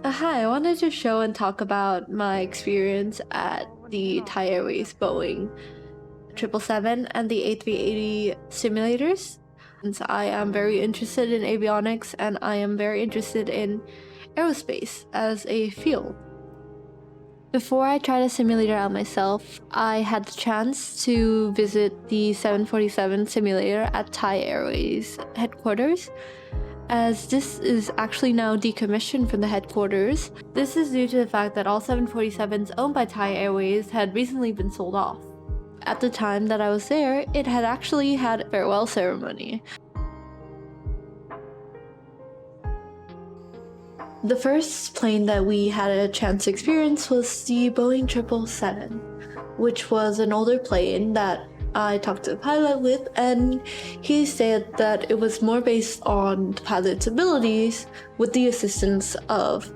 Hi, I wanted to show and talk about my experience at the Thai Airways Boeing 777 and the A380 simulators. Since I am very interested in avionics and I am very interested in aerospace as a field. Before I tried a simulator out myself, I had the chance to visit the 747 simulator at Thai Airways headquarters. As this is actually now decommissioned from the headquarters. This is due to the fact that all 747s owned by Thai Airways had recently been sold off. At the time that I was there, it had actually had a farewell ceremony. The first plane that we had a chance to experience was the Boeing 777, which was an older plane that I talked to the pilot with, and he said that it was more based on the pilot's abilities with the assistance of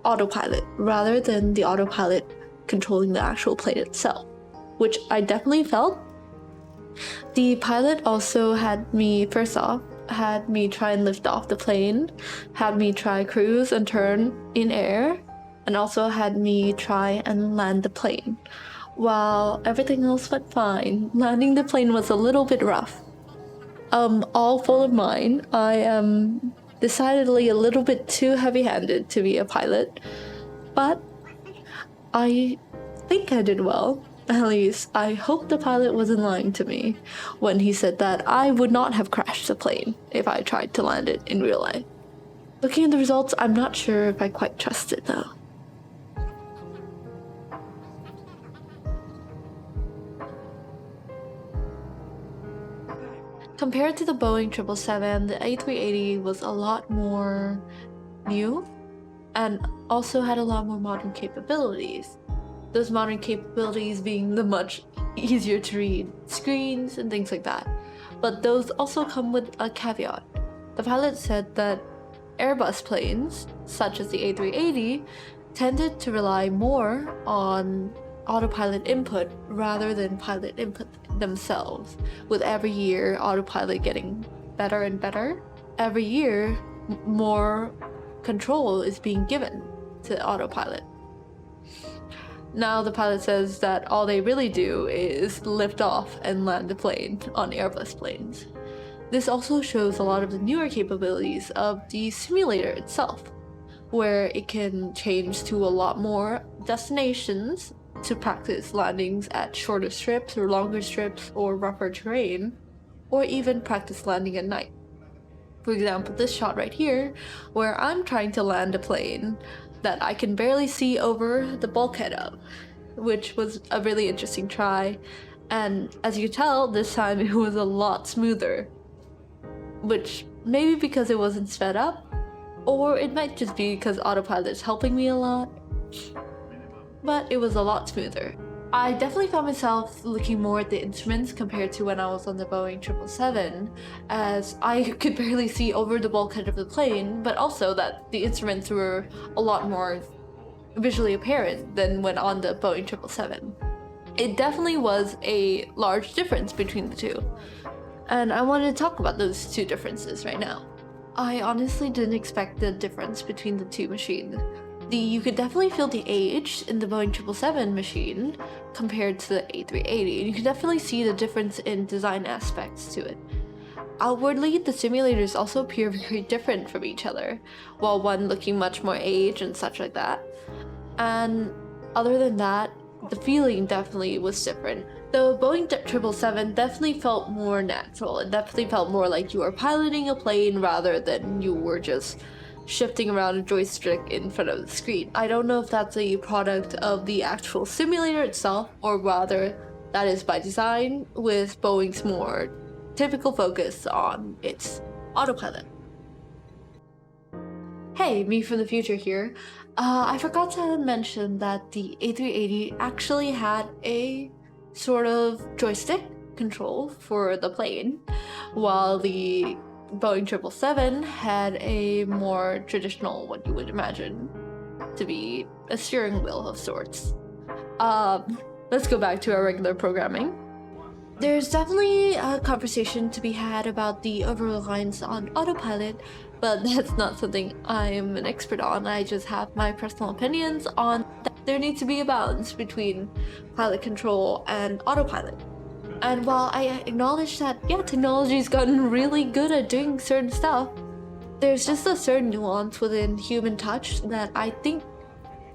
autopilot rather than the autopilot controlling the actual plane itself, which I definitely felt. The pilot also had me try and lift off the plane, had me try cruise and turn in air, and also had me try and land the plane. While everything else went fine, landing the plane was a little bit rough. All full of mine, I am decidedly a little bit too heavy-handed to be a pilot, but I think I did well. At least, I hope the pilot wasn't lying to me when he said that I would not have crashed the plane if I tried to land it in real life. Looking at the results, I'm not sure if I quite trust it though. Compared to the Boeing 777, the A380 was a lot more new and also had a lot more modern capabilities. Those modern capabilities being the much easier to read screens and things like that. But those also come with a caveat. The pilot said that Airbus planes, such as the A380, tended to rely more on autopilot input rather than pilot input themselves, with every year autopilot getting better and better. Every year, more control is being given to autopilot. Now the pilot says that all they really do is lift off and land the plane on Airbus planes. This also shows a lot of the newer capabilities of the simulator itself, where it can change to a lot more destinations to practice landings at shorter strips or longer strips or rougher terrain, or even practice landing at night. For example, this shot right here, where I'm trying to land a plane that I can barely see over the bulkhead of, which was a really interesting try, and as you can tell, this time it was a lot smoother, which maybe because it wasn't sped up, or it might just be because autopilot is helping me a lot. But it was a lot smoother. I definitely found myself looking more at the instruments compared to when I was on the Boeing 777, as I could barely see over the bulkhead of the plane, but also that the instruments were a lot more visually apparent than when on the Boeing 777. It definitely was a large difference between the two, and I wanted to talk about those two differences right now. I honestly didn't expect the difference between the two machines. You could definitely feel the age in the Boeing 777 machine compared to the A380, and you can definitely see the difference in design aspects to it. Outwardly, the simulators also appear very different from each other, while one looking much more aged and such like that. And other than that, the feeling definitely was different. The Boeing 777 definitely felt more natural. It definitely felt more like you were piloting a plane rather than you were just shifting around a joystick in front of the screen. I don't know if that's a product of the actual simulator itself, or rather that is by design, with Boeing's more typical focus on its autopilot. Hey, me from the future here. I forgot to mention that the A380 actually had a sort of joystick control for the plane, while the Boeing 777 had a more traditional, what you would imagine to be a steering wheel of sorts. Let's go back to our regular programming. There's definitely a conversation to be had about the over-reliance on autopilot but that's not something I'm an expert on. I just have my personal opinions on that there needs to be a balance between pilot control and autopilot. And while I acknowledge that, yeah, technology's gotten really good at doing certain stuff, there's just a certain nuance within human touch that I think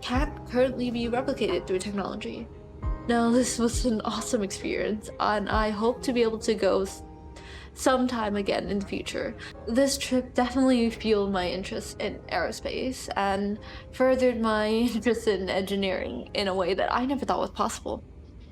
can't currently be replicated through technology. Now, this was an awesome experience, and I hope to be able to go sometime again in the future. This trip definitely fueled my interest in aerospace and furthered my interest in engineering in a way that I never thought was possible.